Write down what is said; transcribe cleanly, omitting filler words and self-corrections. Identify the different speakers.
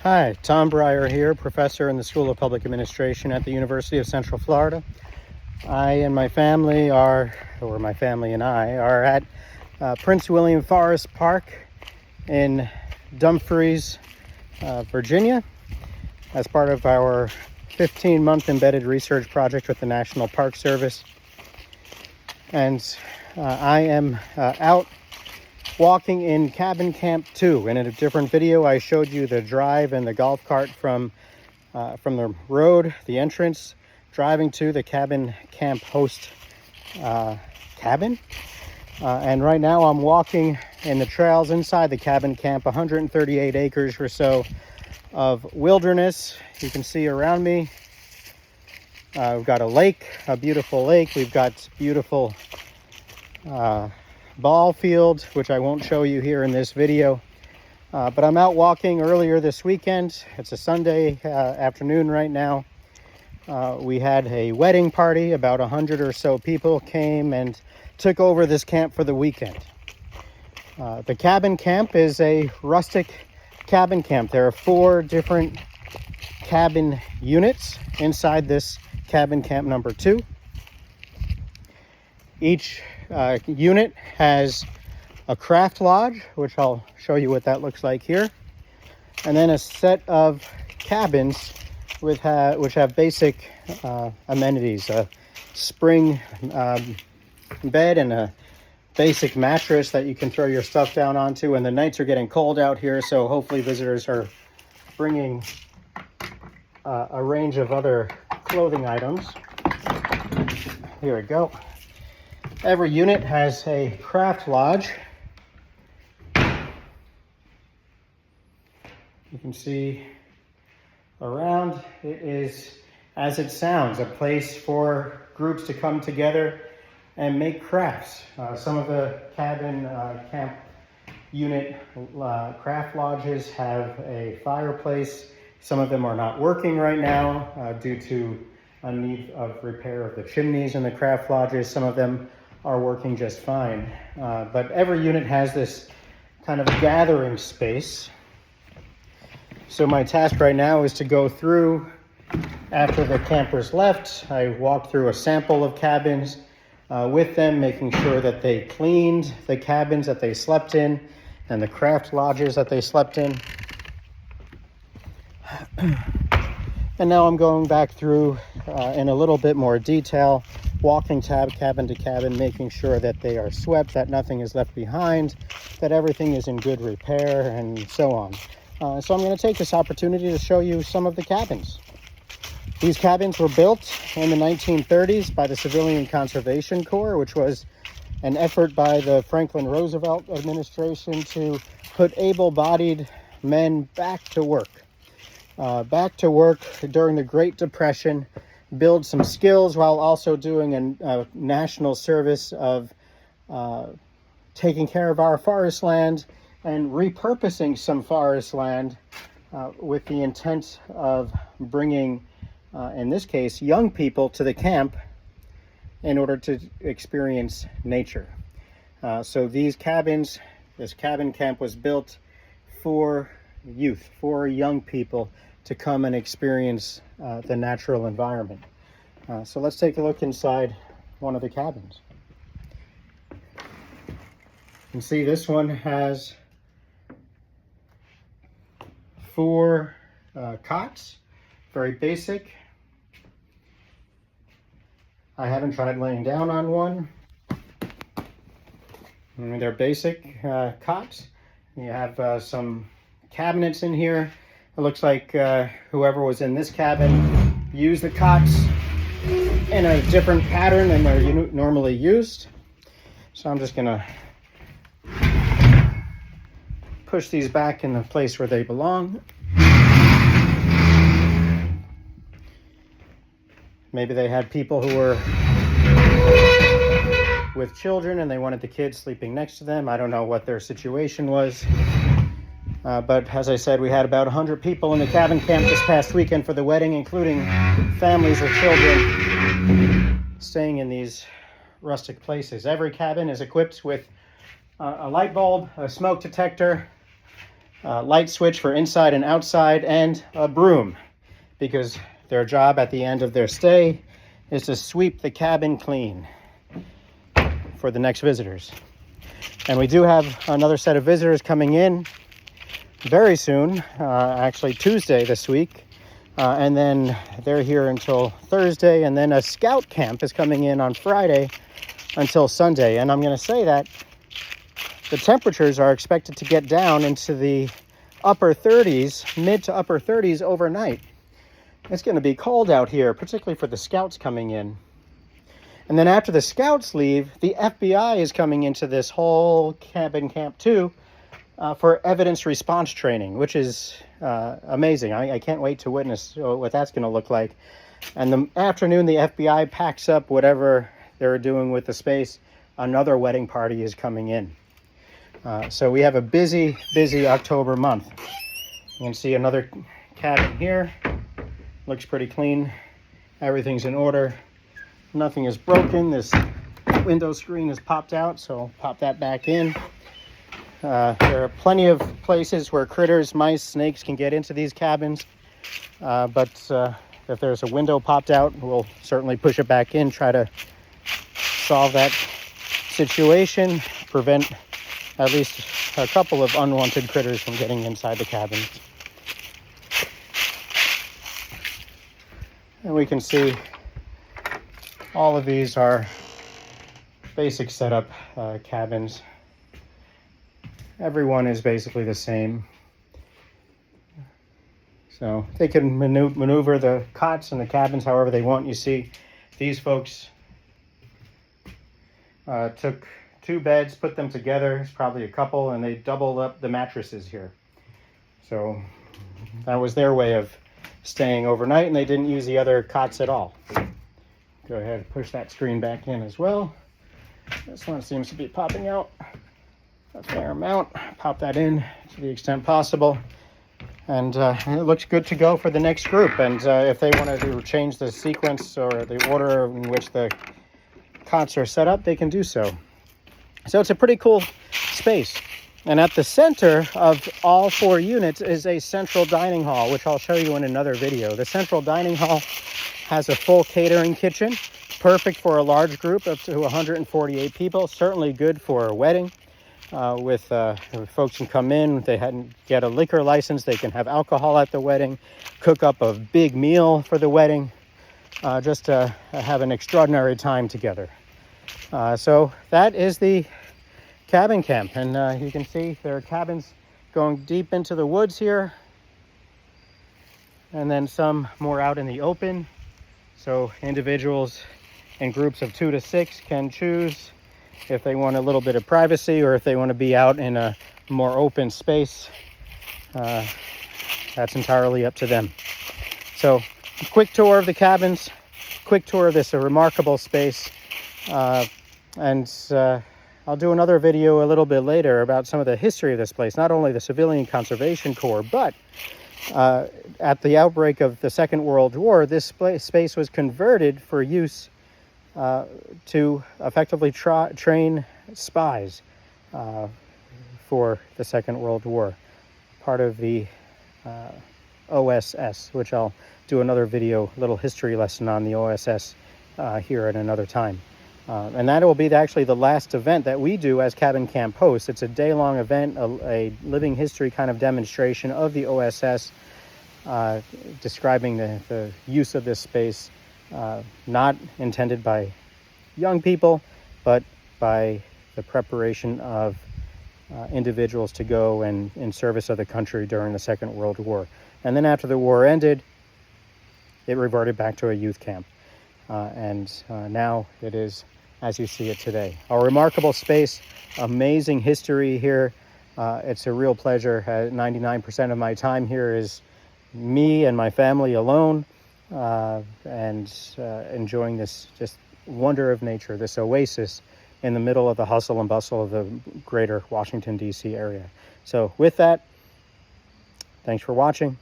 Speaker 1: Hi, Tom Breyer here, professor in the School of Public Administration at the University of Central Florida. I and my family and I are at Prince William Forest Park in Dumfries, Virginia, as part of our 15-month embedded research project with the National Park Service. And I am out walking in Cabin Camp 2. And in a different video, I showed you the drive and the golf cart from the road, the entrance, driving to the Cabin Camp host cabin. And right now I'm walking in the trails inside the Cabin Camp, 138 acres or so of wilderness. You can see around me, we've got a lake, a beautiful lake. We've got beautiful ball field, which I won't show you here in this video. But I'm out walking earlier this weekend. It's a Sunday afternoon right now. We had a wedding party. About 100 or so people came and took over this camp for the weekend. The Cabin Camp is a rustic cabin camp. There are 4 different cabin units inside this Cabin Camp number 2. Each unit has a craft lodge, which I'll show you what that looks like here, and then a set of cabins which have basic amenities: a spring bed and a basic mattress that you can throw your stuff down onto. And the nights are getting cold out here, so hopefully visitors are bringing a range of other clothing items. Here we go. Every unit has a craft lodge. You can see around, it is, as it sounds, a place for groups to come together and make crafts. Some of the cabin camp unit craft lodges have a fireplace. Some of them are not working right now due to a need of repair of the chimneys in the craft lodges. Some of them are working just fine. But every unit has this kind of gathering space. So my task right now is to go through, after the campers left, I walked through a sample of cabins with them, making sure that they cleaned the cabins that they slept in and the craft lodges that they slept in. And now I'm going back through in a little bit more detail, walking cabin to cabin, making sure that they are swept, that nothing is left behind, that everything is in good repair, and so on. So I'm going to take this opportunity to show you some of the cabins. These cabins were built in the 1930s by the Civilian Conservation Corps, which was an effort by the Franklin Roosevelt administration to put able-bodied men back to work during the Great Depression, build some skills while also doing a national service of taking care of our forest land and repurposing some forest land with the intent of bringing, in this case, young people to the camp in order to experience nature. So this cabin camp was built for youth, for young people to come and experience the natural environment. So let's take a look inside one of the cabins. You can see this one has 4 cots, very basic. I haven't tried laying down on one. They're basic cots. You have some cabinets in here. It looks like whoever was in this cabin used the cots in a different pattern than they're normally used. So I'm just gonna push these back in the place where they belong. Maybe they had people who were with children and they wanted the kids sleeping next to them. I don't know what their situation was. But as I said, we had about 100 people in the cabin camp this past weekend for the wedding, including families with children staying in these rustic places. Every cabin is equipped with a light bulb, a smoke detector, light switch for inside and outside, and a broom, because their job at the end of their stay is to sweep the cabin clean for the next visitors. And we do have another set of visitors coming in very soon, actually Tuesday this week. And then they're here until Thursday, and then a scout camp is coming in on Friday until Sunday. And I'm going to say that the temperatures are expected to get down into the upper 30s, mid to upper 30s overnight. It's going to be cold out here, particularly for the scouts coming in. And then after the scouts leave, the FBI is coming into this whole cabin camp too, for evidence response training, which is amazing. I can't wait to witness what that's going to look like. And the afternoon, the FBI packs up whatever they're doing with the space. Another wedding party is coming in. So we have a busy October month. You can see another cabin here. Looks pretty clean. Everything's in order. Nothing is broken. This window screen is popped out, so I'll pop that back in. There are plenty of places where critters, mice, snakes can get into these cabins. But if there's a window popped out, we'll certainly push it back in, try to solve that situation, prevent at least a couple of unwanted critters from getting inside the cabins. And we can see all of these are basic setup cabins. Everyone is basically the same. So they can maneuver the cots and the cabins however they want. You see, these folks took 2 beds, put them together. It's probably a couple, and they doubled up the mattresses here. So that was their way of staying overnight, and they didn't use the other cots at all. Go ahead and push that screen back in as well. This one seems to be popping out a fair amount. Pop that in to the extent possible. And it looks good to go for the next group. And if they want to change the sequence or the order in which the cots are set up, they can do so. So it's a pretty cool space. And at the center of all 4 units is a central dining hall, which I'll show you in another video. The central dining hall has a full catering kitchen, perfect for a large group up to 148 people, certainly good for a wedding. With folks can come in, they hadn't get a liquor license, they can have alcohol at the wedding, cook up a big meal for the wedding, just to have an extraordinary time together. So that is the cabin camp, and you can see there are cabins going deep into the woods here, and then some more out in the open. So individuals in groups of 2 to 6 can choose if they want a little bit of privacy or if they want to be out in a more open space. That's entirely up to them. So a quick tour of the cabins, quick tour of this remarkable space, and I'll do another video a little bit later about some of the history of this place, not only the Civilian Conservation Corps, but at the outbreak of the Second World War, this space was converted for use to effectively train spies for the Second World War, part of the OSS, which I'll do another video, little history lesson on the OSS here at another time. And that will be actually the last event that we do as Cabin Camp hosts. It's a day-long event, a living history kind of demonstration of the OSS, describing the use of this space, not intended by young people, but by the preparation of individuals to go and in service of the country during the Second World War. And then after the war ended, it reverted back to a youth camp. And now it is as you see it today. A remarkable space, amazing history here. It's a real pleasure. 99% of my time here is me and my family alone, and enjoying this just wonder of nature, this oasis in the middle of the hustle and bustle of the greater Washington, D.C. area. So with that, thanks for watching.